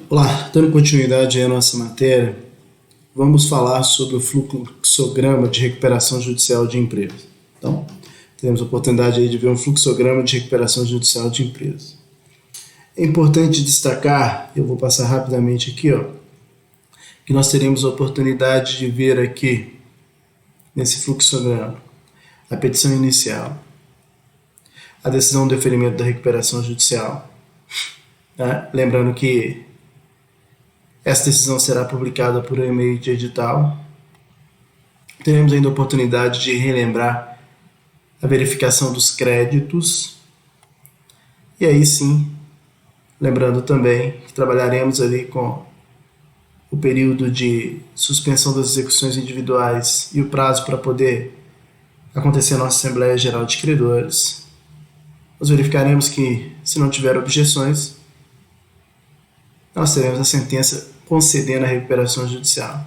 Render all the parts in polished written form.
Olá, dando continuidade à nossa matéria, vamos falar sobre o fluxograma de recuperação judicial de empresas. Então, temos a oportunidade aí de ver um fluxograma de recuperação judicial de empresas. É importante destacar, eu vou passar rapidamente aqui, que nós teremos a oportunidade de ver aqui, nesse fluxograma, a petição inicial, a decisão de deferimento da recuperação judicial. Tá? Lembrando que essa decisão será publicada por e-mail de edital. Teremos ainda a oportunidade de relembrar a verificação dos créditos. E aí sim, lembrando também que trabalharemos ali com o período de suspensão das execuções individuais e o prazo para poder acontecer a nossa Assembleia Geral de Credores. Nós verificaremos que, se não tiver objeções, nós teremos a sentença concedendo a recuperação judicial.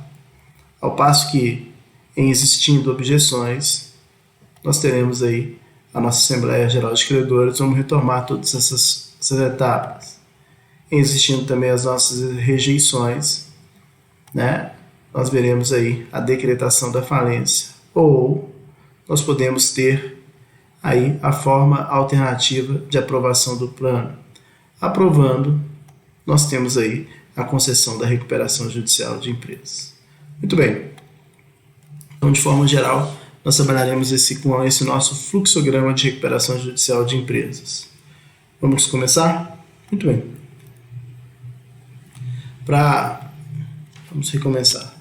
Ao passo que, em existindo objeções, nós teremos aí a nossa Assembleia Geral de Credores, vamos retomar todas essas etapas. Em existindo também as nossas rejeições, nós veremos aí a decretação da falência. Ou nós podemos ter aí a forma alternativa de aprovação do plano. Aprovando, nós temos aí a concessão da recuperação judicial de empresas. Muito bem. Então, de forma geral, nós trabalharemos com esse nosso fluxograma de recuperação judicial de empresas. Vamos começar? Muito bem. Vamos recomeçar.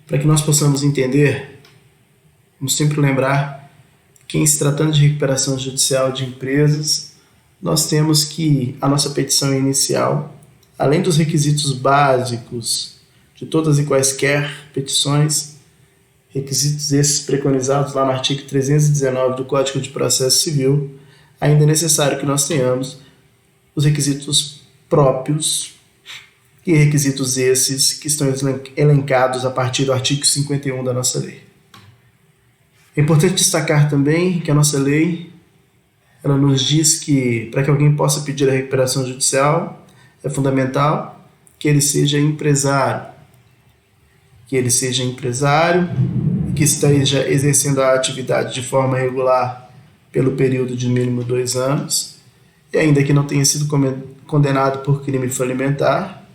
Para que nós possamos entender, vamos sempre lembrar que, em se tratando de recuperação judicial de empresas, nós temos que a nossa petição inicial, além dos requisitos básicos de todas e quaisquer petições, requisitos esses preconizados lá no artigo 319 do Código de Processo Civil, ainda é necessário que nós tenhamos os requisitos próprios e requisitos esses que estão elencados a partir do artigo 51 da nossa lei. É importante destacar também que a nossa lei ela nos diz que, para que alguém possa pedir a recuperação judicial, é fundamental que ele seja empresário. Que ele seja empresário, que esteja exercendo a atividade de forma regular pelo período de mínimo 2 anos, e ainda que não tenha sido condenado por crime falimentar,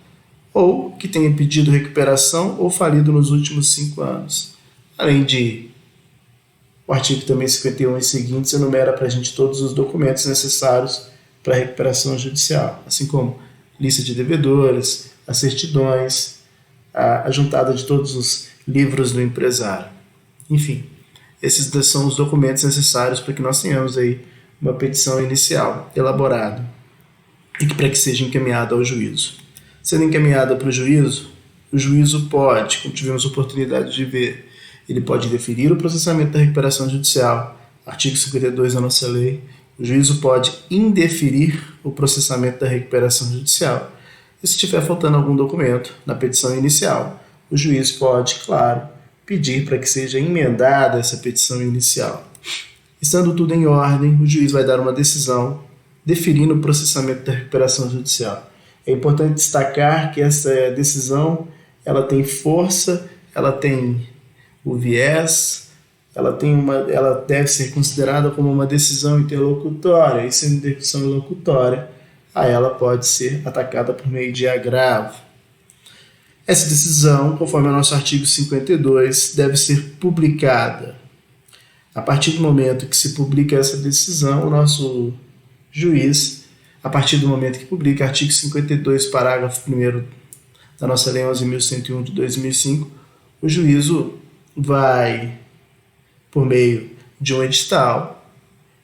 ou que tenha pedido recuperação ou falido nos últimos 5 anos. Além de o artigo também 51 e seguintes enumera para a gente todos os documentos necessários para a recuperação judicial, assim como lista de devedores, as certidões, a juntada de todos os livros do empresário. Enfim, esses são os documentos necessários para que nós tenhamos aí uma petição inicial elaborada e para que seja encaminhada ao juízo. Sendo encaminhada para o juízo pode, como tivemos oportunidade de ver, ele pode deferir o processamento da recuperação judicial, artigo 52 da nossa lei. O juízo pode indeferir o processamento da recuperação judicial. E se estiver faltando algum documento na petição inicial, o juiz pode, claro, pedir para que seja emendada essa petição inicial. Estando tudo em ordem, o juiz vai dar uma decisão deferindo o processamento da recuperação judicial. É importante destacar que essa decisão ela tem força, ela tem o viés, ela deve ser considerada como uma decisão interlocutória, e sendo decisão interlocutória, ela pode ser atacada por meio de agravo. Essa decisão, conforme o nosso artigo 52, deve ser publicada. A partir do momento que se publica essa decisão, o nosso juiz, a partir do momento que publica, artigo 52, parágrafo 1º da nossa Lei 11.101 de 2005, o juízo vai, por meio de um edital,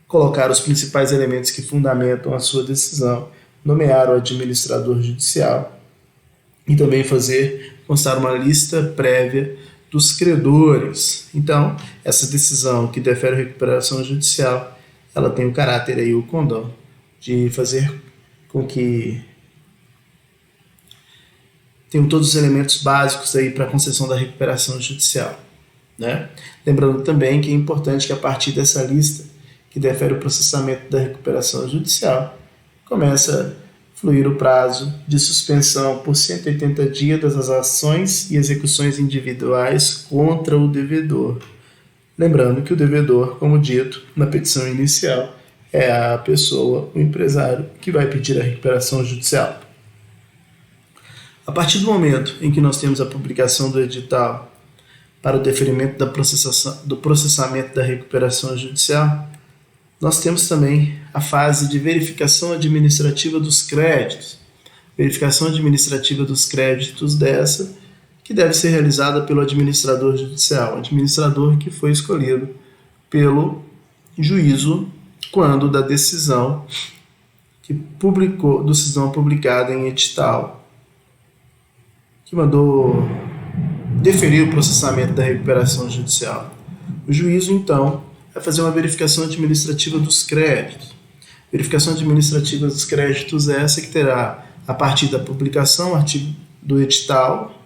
colocar os principais elementos que fundamentam a sua decisão, nomear o administrador judicial e também fazer constar uma lista prévia dos credores. Então, essa decisão que defere a recuperação judicial, ela tem o caráter aí, o condão, de fazer com que tenham todos os elementos básicos aí para a concessão da recuperação judicial. Lembrando também que é importante que a partir dessa lista que defere o processamento da recuperação judicial, começa fluir o prazo de suspensão por 180 dias das ações e execuções individuais contra o devedor. Lembrando que o devedor, como dito na petição inicial, é a pessoa, o empresário, que vai pedir a recuperação judicial. A partir do momento em que nós temos a publicação do edital para o deferimento do processamento da recuperação judicial, nós temos também a fase de verificação administrativa dos créditos. Verificação administrativa dos créditos dessa, que deve ser realizada pelo administrador judicial, administrador que foi escolhido pelo juízo quando da decisão decisão publicada em edital, que mandou deferir o processamento da recuperação judicial. O juízo, então, vai fazer uma verificação administrativa dos créditos. Verificação administrativa dos créditos é essa que terá, a partir da publicação do edital,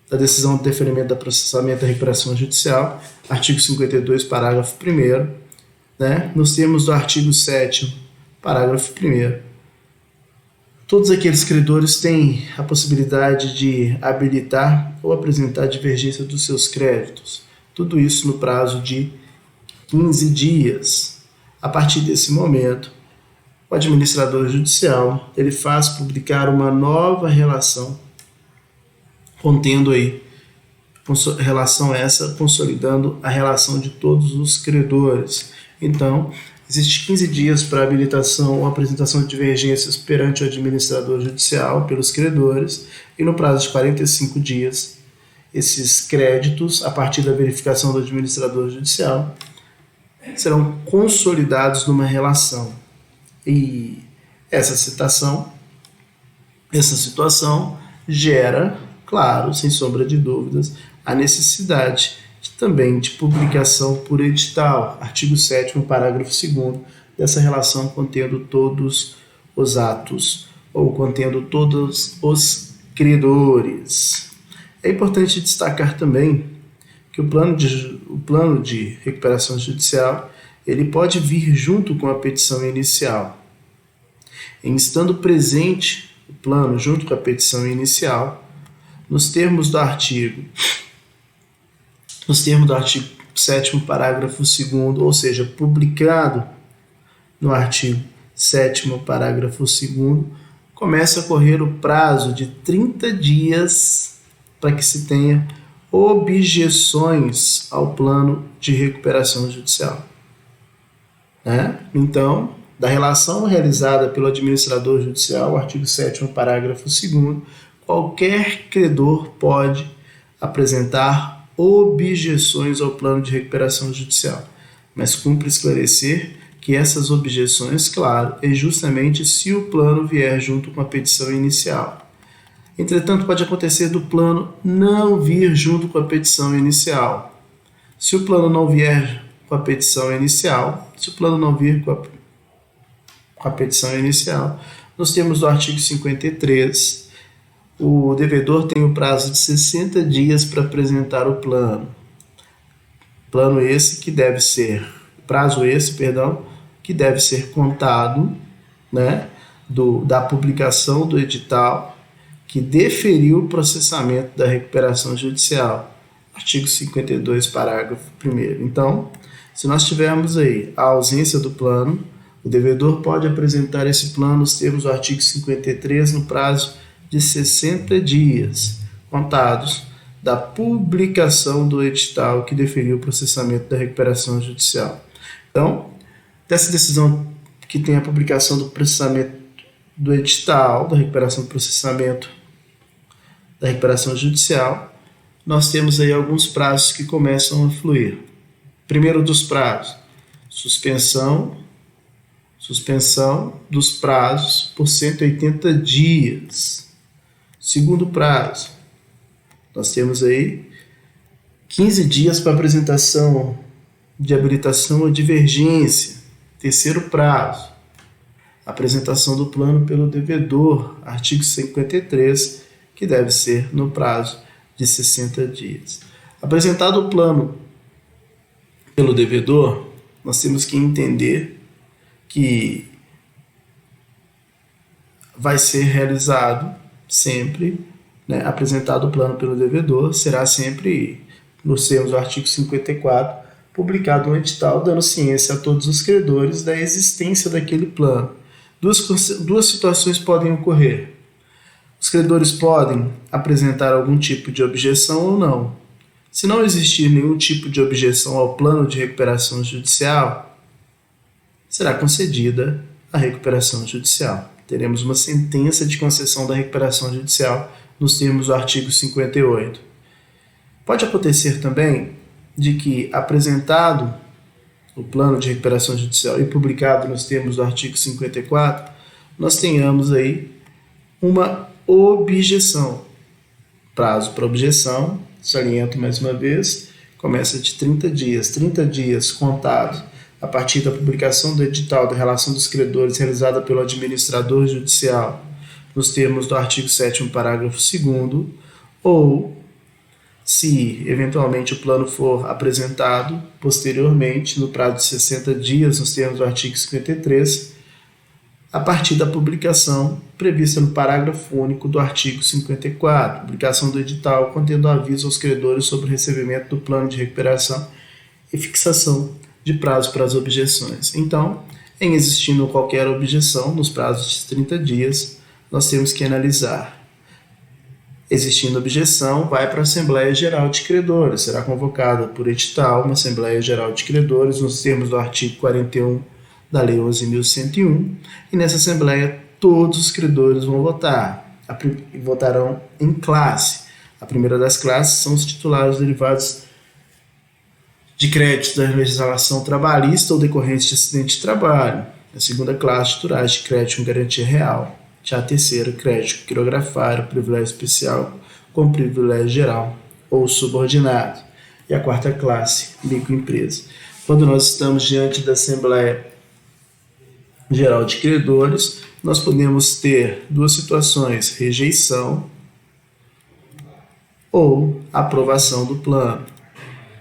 da decisão de deferimento do processamento da recuperação judicial, artigo 52, parágrafo 1º, nos termos do artigo 7º, parágrafo 1º. Todos aqueles credores têm a possibilidade de habilitar ou apresentar divergência dos seus créditos. Tudo isso no prazo de 15 dias. A partir desse momento, o administrador judicial ele faz publicar uma nova relação, contendo aí relação essa, consolidando a relação de todos os credores. Então, existe 15 dias para habilitação ou apresentação de divergências perante o administrador judicial pelos credores, e no prazo de 45 dias, esses créditos, a partir da verificação do administrador judicial, serão consolidados numa relação. E essa situação gera, claro, sem sombra de dúvidas, a necessidade também de publicação por edital, artigo 7º, parágrafo 2º, dessa relação contendo todos os atos, ou contendo todos os credores. É importante destacar também que o plano de recuperação judicial ele pode vir junto com a petição inicial. Em estando presente o plano junto com a petição inicial, nos termos do artigo 7º, parágrafo 2º, ou seja, publicado no artigo 7º, parágrafo 2º, começa a correr o prazo de 30 dias para que se tenha objeções ao plano de recuperação judicial. Então, da relação realizada pelo administrador judicial, artigo 7º, parágrafo 2º, qualquer credor pode apresentar objeções ao plano de recuperação judicial, mas cumpre esclarecer que essas objeções, claro, é justamente se o plano vier junto com a petição inicial. Entretanto, pode acontecer do plano não vir junto com a petição inicial. Se o plano não vier com a petição inicial, nós temos no artigo 53, o devedor tem o prazo de 60 dias para apresentar o plano. Prazo esse que deve ser contado, da publicação do edital que deferiu o processamento da recuperação judicial. Artigo 52, parágrafo 1º. Então, se nós tivermos aí a ausência do plano, o devedor pode apresentar esse plano nos termos do artigo 53 no prazo de 60 dias, contados da publicação do edital que deferiu o processamento da recuperação judicial. Então, dessa decisão que tem a publicação do processamento do edital, da recuperação do processamento da recuperação judicial, nós temos aí alguns prazos que começam a fluir. Primeiro dos prazos, suspensão dos prazos por 180 dias. Segundo prazo, nós temos aí 15 dias para apresentação de habilitação ou divergência. Terceiro prazo, apresentação do plano pelo devedor, artigo 53, que deve ser no prazo de 60 dias. Apresentado o plano pelo devedor, nós temos que entender que vai ser realizado sempre, né, apresentado o plano pelo devedor, será sempre, nos termos do artigo 54, publicado no edital, dando ciência a todos os credores da existência daquele plano. Duas situações podem ocorrer. Os credores podem apresentar algum tipo de objeção ou não. Se não existir nenhum tipo de objeção ao plano de recuperação judicial, será concedida a recuperação judicial. Teremos uma sentença de concessão da recuperação judicial nos termos do artigo 58. Pode acontecer também de que, apresentado o plano de recuperação judicial e publicado nos termos do artigo 54, nós tenhamos aí uma objeção. Prazo para objeção, saliento mais uma vez, começa de 30 dias. 30 dias contados a partir da publicação do edital da relação dos credores realizada pelo administrador judicial nos termos do artigo 7º, parágrafo 2º, ou, se eventualmente o plano for apresentado posteriormente, no prazo de 60 dias, nos termos do artigo 53, a partir da publicação prevista no parágrafo único do artigo 54, publicação do edital contendo aviso aos credores sobre o recebimento do plano de recuperação e fixação de prazo para as objeções. Então, em existindo qualquer objeção nos prazos de 30 dias, nós temos que analisar. Existindo objeção, vai para a Assembleia Geral de Credores. Será convocada por edital uma Assembleia Geral de Credores nos termos do artigo 41 da Lei 11.101, e nessa Assembleia todos os credores vão votar, votarão em classe. A primeira das classes são os titulares derivados de créditos da legislação trabalhista ou decorrentes de acidente de trabalho. A segunda classe, titulares de crédito com garantia real. Já a terceira, crédito quirografário, privilégio especial com privilégio geral ou subordinado. E a quarta classe, microempresa. Quando nós estamos diante da Assembleia Geral de Credores, nós podemos ter duas situações: rejeição ou aprovação do plano.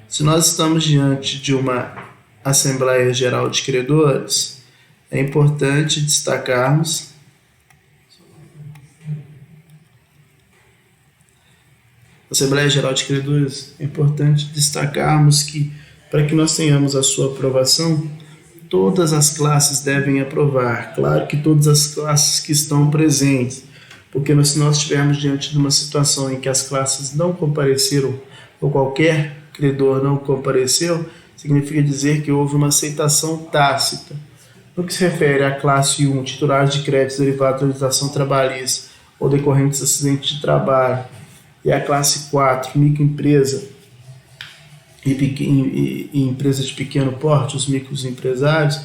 Se nós estamos diante de uma Assembleia Geral de Credores, é importante destacarmos Assembleia Geral de Credores, é importante destacarmos que, para que nós tenhamos a sua aprovação, todas as classes devem aprovar. Claro que todas as classes que estão presentes, porque se nós estivermos diante de uma situação em que as classes não compareceram, ou qualquer credor não compareceu, significa dizer que houve uma aceitação tácita. No que se refere à classe 1, titulares de créditos derivados da legislação trabalhista ou decorrentes de acidente de trabalho, e a classe 4, microempresa e empresa de pequeno porte, os microempresários,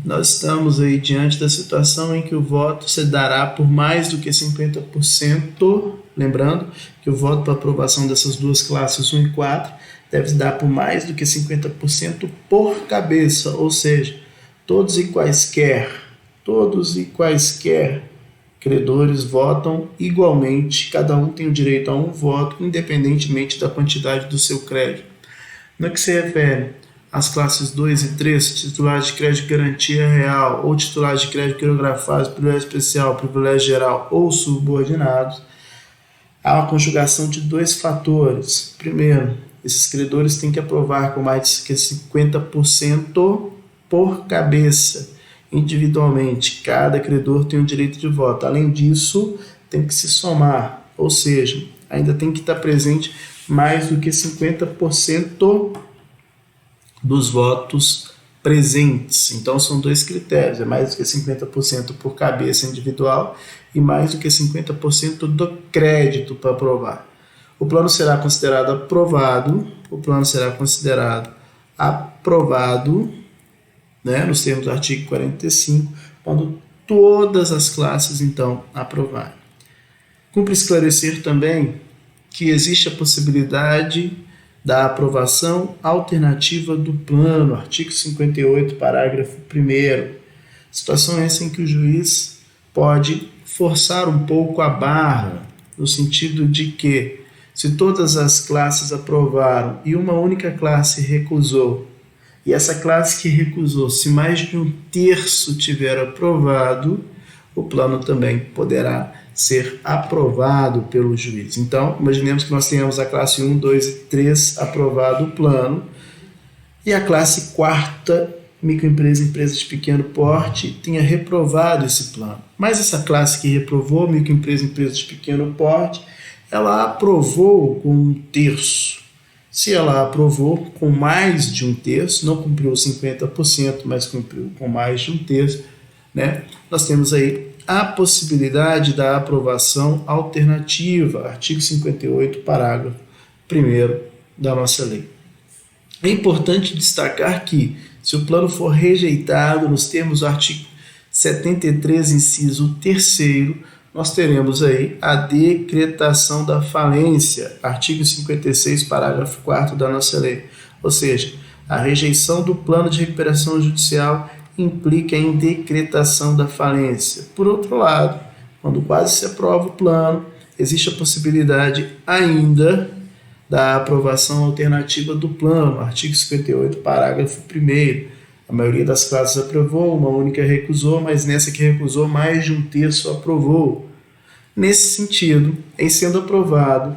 nós estamos aí diante da situação em que o voto se dará por mais do que 50%, lembrando que o voto para aprovação dessas duas classes 1 e 4 deve se dar por mais do que 50% por cabeça, ou seja, todos e quaisquer credores votam igualmente, cada um tem o direito a um voto, independentemente da quantidade do seu crédito. No que se refere às classes 2 e 3, titulares de crédito de garantia real ou titulares de crédito quirografados, privilégio especial, privilégio geral ou subordinados, há uma conjugação de dois fatores. Primeiro, esses credores têm que aprovar com mais de 50% por cabeça. Individualmente, cada credor tem o direito de voto. Além disso, tem que se somar, ou seja, ainda tem que estar presente mais do que 50% dos votos presentes. Então, são dois critérios, é mais do que 50% por cabeça individual e mais do que 50% do crédito para aprovar. O plano será considerado aprovado, né, nos termos do artigo 45, quando todas as classes, então, aprovarem. Cumpre esclarecer também que existe a possibilidade da aprovação alternativa do plano, artigo 58, parágrafo 1º. Situação essa em que o juiz pode forçar um pouco a barra, no sentido de que, se todas as classes aprovaram e uma única classe recusou, e essa classe que recusou, se mais de um terço tiver aprovado, o plano também poderá ser aprovado pelo juiz. Então, imaginemos que nós tenhamos a classe 1, 2 e 3 aprovado o plano, e a classe 4ª, microempresa, empresa de pequeno porte, tenha reprovado esse plano. Mas essa classe que reprovou, microempresa, empresa de pequeno porte, ela aprovou com 1/3. Se ela aprovou com mais de 1/3, não cumpriu os 50%, mas cumpriu com mais de 1/3, né? Nós temos aí a possibilidade da aprovação alternativa, artigo 58, parágrafo 1º da nossa lei. É importante destacar que, se o plano for rejeitado nos termos do artigo 73, inciso 3º, nós teremos aí a decretação da falência, artigo 56, parágrafo 4º da nossa lei. Ou seja, a rejeição do plano de recuperação judicial implica em decretação da falência. Por outro lado, quando quase se aprova o plano, existe a possibilidade ainda da aprovação alternativa do plano, artigo 58, parágrafo 1º. A maioria das classes aprovou, uma única recusou, mas nessa que recusou, mais de 1/3 aprovou. Nesse sentido, em sendo aprovado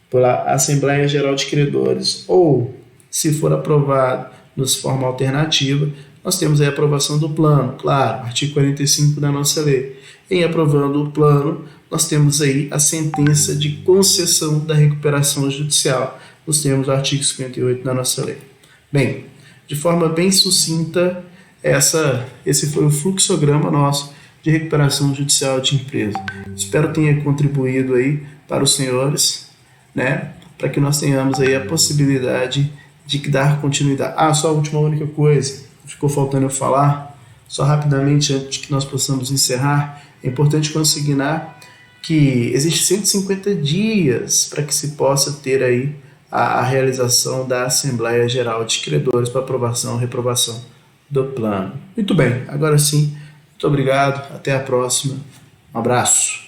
pela Assembleia Geral de Credores, ou se for aprovado nos forma alternativa, nós temos aí a aprovação do plano, claro, artigo 45 da nossa lei. Em aprovando o plano, nós temos aí a sentença de concessão da recuperação judicial, nos termos do artigo 58 da nossa lei. Bem, de forma bem sucinta, esse foi o fluxograma nosso de recuperação judicial de empresa. Espero tenha contribuído aí para os senhores, né, para que nós tenhamos aí a possibilidade de dar continuidade. Só a única coisa, ficou faltando eu falar, só rapidamente antes que nós possamos encerrar, é importante consignar que existe 150 dias para que se possa ter aí a realização da Assembleia Geral de Credores para aprovação ou reprovação do plano. Muito bem, agora sim, muito obrigado, até a próxima, um abraço.